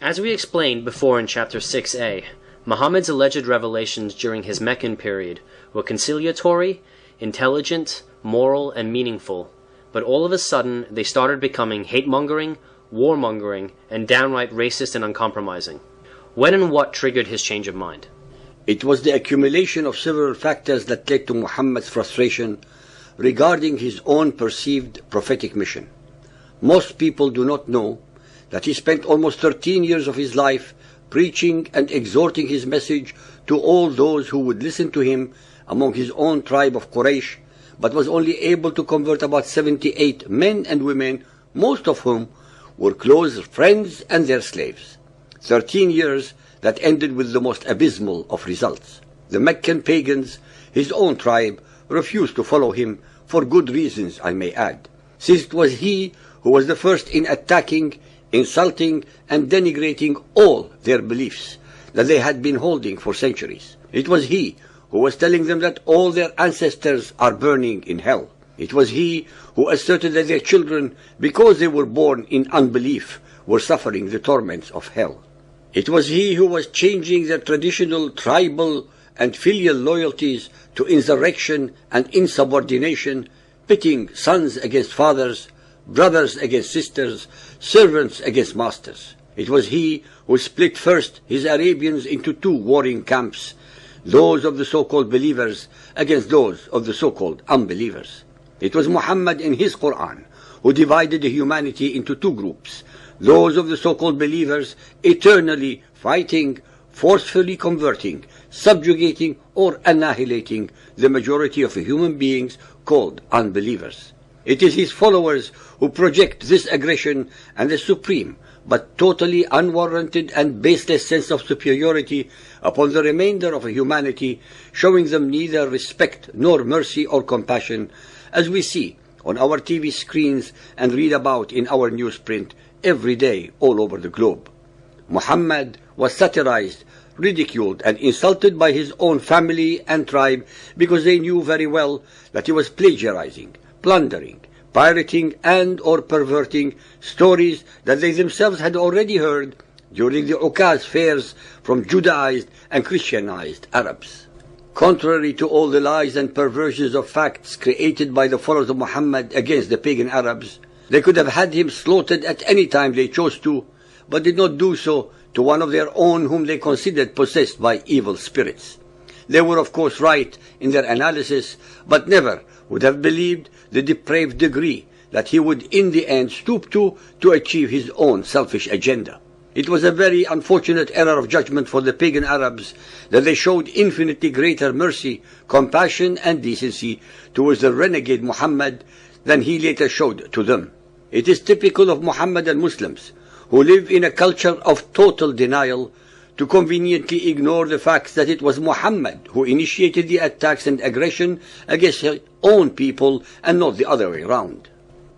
As we explained before in Chapter 6a, Muhammad's alleged revelations during his Meccan period were conciliatory, intelligent, moral, and meaningful, but all of a sudden they started becoming hate-mongering, warmongering, and downright racist and uncompromising. When and what triggered his change of mind? It was the accumulation of several factors that led to Muhammad's frustration regarding his own perceived prophetic mission. Most people do not know that he spent almost 13 years of his life preaching and exhorting his message to all those who would listen to him among his own tribe of Quraysh, but was only able to convert about 78 men and women, most of whom were close friends and their slaves. 13 years that ended with the most abysmal of results. The Meccan pagans, his own tribe, refused to follow him for good reasons, I may add, since it was he who was the first in attacking, insulting, and denigrating all their beliefs that they had been holding for centuries. It was he who was telling them that all their ancestors are burning in hell. It was he who asserted that their children, because they were born in unbelief, were suffering the torments of hell. It was he who was changing their traditional tribal and filial loyalties to insurrection and insubordination, pitting sons against fathers, brothers against sisters, servants against masters. It was he who split first his Arabians into two warring camps, those of the so-called believers against those of the so-called unbelievers. It was Muhammad in his Quran who divided the humanity into two groups, those of the so-called believers eternally fighting, forcefully converting, subjugating or annihilating the majority of human beings called unbelievers. It is his followers who project this aggression and the supreme but totally unwarranted and baseless sense of superiority upon the remainder of humanity, showing them neither respect nor mercy or compassion, as we see on our TV screens and read about in our newsprint every day all over the globe. Muhammad was satirized, ridiculed, and insulted by his own family and tribe because they knew very well that he was plagiarizing, plundering, pirating, and or perverting stories that they themselves had already heard during the Ukaz fairs from Judaized and Christianized Arabs. Contrary to all the lies and perversions of facts created by the followers of Muhammad against the pagan Arabs, they could have had him slaughtered at any time they chose to, but did not do so to one of their own whom they considered possessed by evil spirits. They were of course right in their analysis, but never would have believed the depraved degree that he would in the end stoop to achieve his own selfish agenda. It was a very unfortunate error of judgment for the pagan Arabs that they showed infinitely greater mercy, compassion, and decency towards the renegade Muhammad than he later showed to them. It is typical of Muhammadan Muslims, who live in a culture of total denial, to conveniently ignore the fact that it was Muhammad who initiated the attacks and aggression against his own people and not the other way around.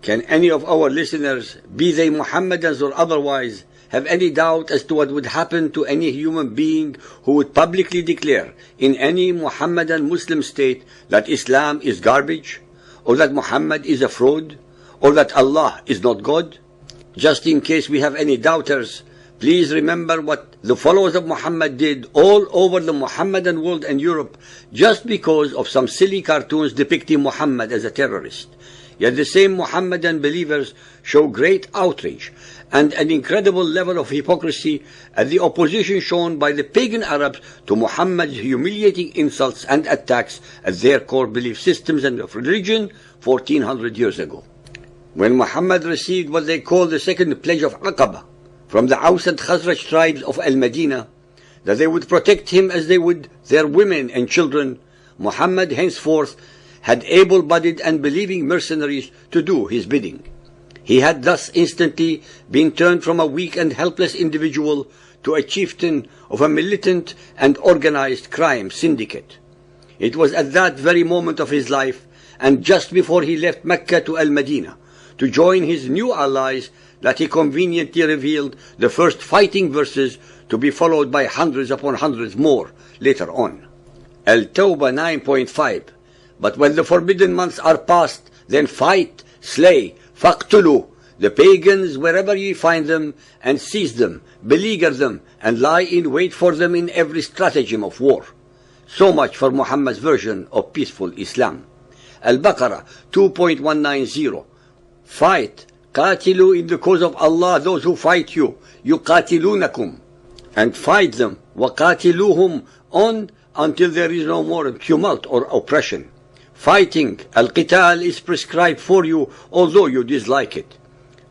Can any of our listeners, be they Muhammadans or otherwise, have any doubt as to what would happen to any human being who would publicly declare in any Muhammadan Muslim state that Islam is garbage, or that Muhammad is a fraud, or that Allah is not God? Just in case we have any doubters, please remember what the followers of Muhammad did all over the Muhammadan world and Europe just because of some silly cartoons depicting Muhammad as a terrorist. Yet the same Muhammadan believers show great outrage and an incredible level of hypocrisy at the opposition shown by the pagan Arabs to Muhammad's humiliating insults and attacks at their core belief systems and of religion 1400 years ago. When Muhammad received what they call the second pledge of Aqaba from the Aus and Khazraj tribes of Al-Madinah, that they would protect him as they would their women and children, Muhammad henceforth had able-bodied and believing mercenaries to do his bidding. He had thus instantly been turned from a weak and helpless individual to a chieftain of a militant and organized crime syndicate. It was at that very moment of his life, and just before he left Mecca to Al-Madinah to join his new allies, that he conveniently revealed the first fighting verses to be followed by hundreds upon hundreds more later on. Al-Tawbah 9.5. But when the forbidden months are past, then fight, slay, faqtulu, the pagans wherever ye find them, and seize them, beleaguer them, and lie in wait for them in every stratagem of war. So much for Muhammad's version of peaceful Islam. Al-Baqarah 2.190. Fight, qatilu in the cause of Allah those who fight you, yuqatilunakum, and fight them, waqatiluhum, on until there is no more tumult or oppression. Fighting, al-qital, is prescribed for you, although you dislike it.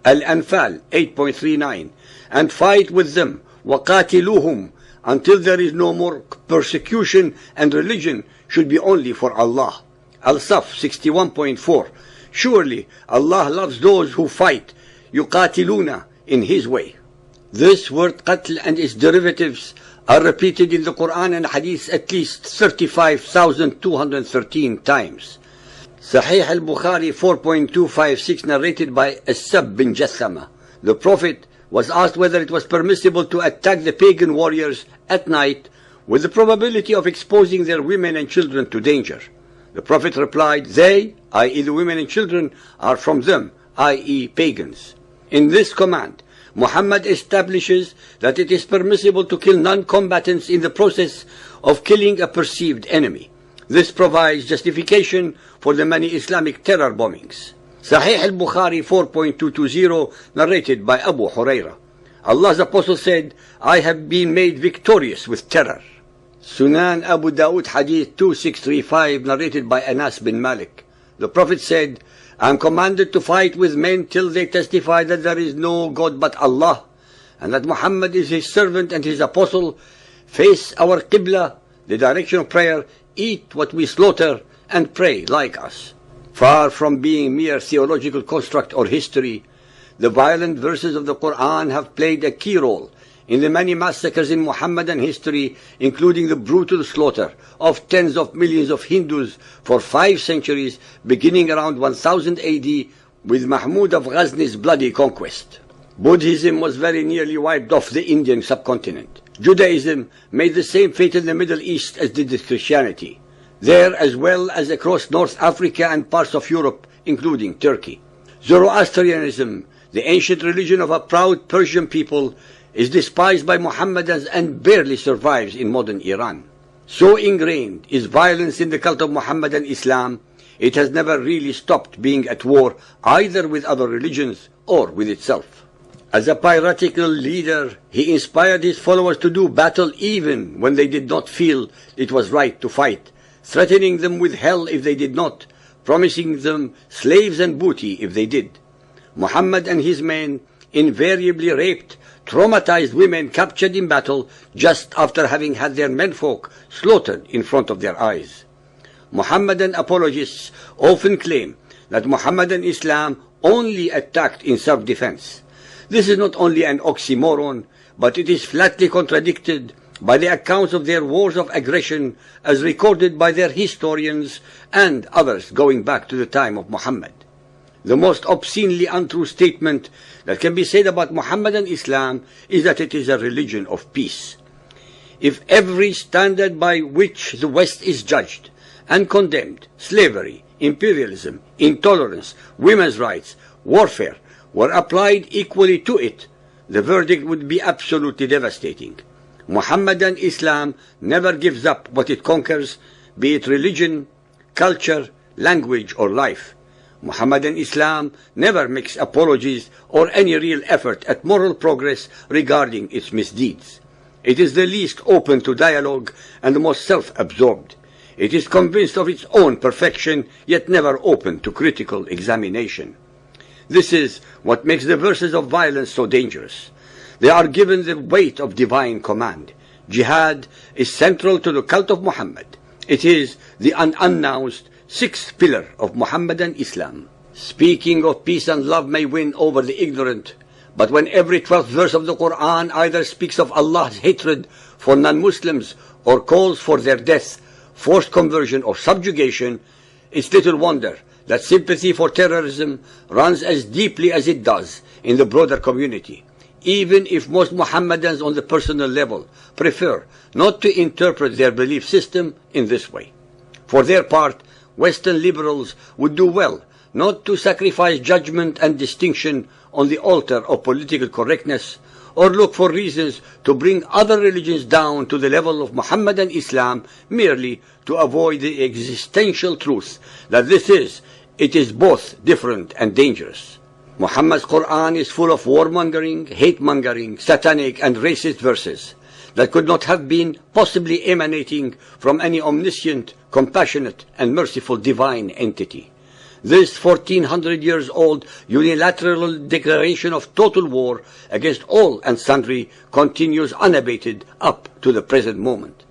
Al-Anfal 8.39. And fight with them, waqatiluhum, until there is no more persecution, and religion should be only for Allah. Al-Saf 61.4. Surely Allah loves those who fight, yuqatiluna, in His way. This word qatl and its derivatives are repeated in the Quran and Hadith at least 35,213 times. Sahih al-Bukhari 4.256, narrated by As-Sab bin Jathama. The Prophet was asked whether it was permissible to attack the pagan warriors at night with the probability of exposing their women and children to danger. The Prophet replied, they, i.e. the women and children, are from them, i.e. pagans. In this command, Muhammad establishes that it is permissible to kill non-combatants in the process of killing a perceived enemy. This provides justification for the many Islamic terror bombings. Sahih al-Bukhari 4.220, narrated by Abu Huraira. Allah's Apostle said, I have been made victorious with terror. Sunan Abu Dawud Hadith 2635, narrated by Anas bin Malik. The Prophet said, I am commanded to fight with men till they testify that there is no God but Allah, and that Muhammad is His servant and His apostle. Face our Qibla, the direction of prayer, eat what we slaughter, and pray like us. Far from being mere theological construct or history, the violent verses of the Quran have played a key role in the many massacres in Muhammadan history, including the brutal slaughter of tens of millions of Hindus for 5 centuries, beginning around 1000 AD with Mahmud of Ghazn's bloody conquest. Buddhism was very nearly wiped off the Indian subcontinent. Judaism made the same fate in the Middle East as did Christianity, there as well as across North Africa and parts of Europe, including Turkey. Zoroastrianism, the ancient religion of a proud Persian people, is despised by Mohammedans and barely survives in modern Iran. So ingrained is violence in the cult of Mohammedan Islam, it has never really stopped being at war either with other religions or with itself. As a piratical leader, he inspired his followers to do battle even when they did not feel it was right to fight, threatening them with hell if they did not, promising them slaves and booty if they did. Muhammad and his men invariably raped, traumatized women captured in battle just after having had their menfolk slaughtered in front of their eyes. Muhammadan apologists often claim that Muhammadan Islam only attacked in self-defense. This is not only an oxymoron, but it is flatly contradicted by the accounts of their wars of aggression as recorded by their historians and others going back to the time of Muhammad. The most obscenely untrue statement that can be said about Muhammadan Islam is that it is a religion of peace. If every standard by which the West is judged and condemned, slavery, imperialism, intolerance, women's rights, warfare, were applied equally to it, the verdict would be absolutely devastating. Muhammadan Islam never gives up what it conquers, be it religion, culture, language, or life. Muhammadan Islam never makes apologies or any real effort at moral progress regarding its misdeeds. It is the least open to dialogue and the most self-absorbed. It is convinced of its own perfection, yet never open to critical examination. This is what makes the verses of violence so dangerous. They are given the weight of divine command. Jihad is central to the cult of Muhammad. It is the unannounced 6th pillar of Muhammadan Islam. Speaking of peace and love may win over the ignorant, but when every 12th verse of the Quran either speaks of Allah's hatred for non-Muslims or calls for their death, forced conversion or subjugation, it's little wonder that sympathy for terrorism runs as deeply as it does in the broader community, even if most Muhammadans on the personal level prefer not to interpret their belief system in this way. For their part, Western liberals would do well not to sacrifice judgment and distinction on the altar of political correctness, or look for reasons to bring other religions down to the level of Muhammadan Islam merely to avoid the existential truth that it is both different and dangerous. Muhammad's Quran is full of warmongering, hate-mongering, satanic and racist verses that could not have been possibly emanating from any omniscient, compassionate and merciful divine entity. This 1400 years old unilateral declaration of total war against all and sundry continues unabated up to the present moment.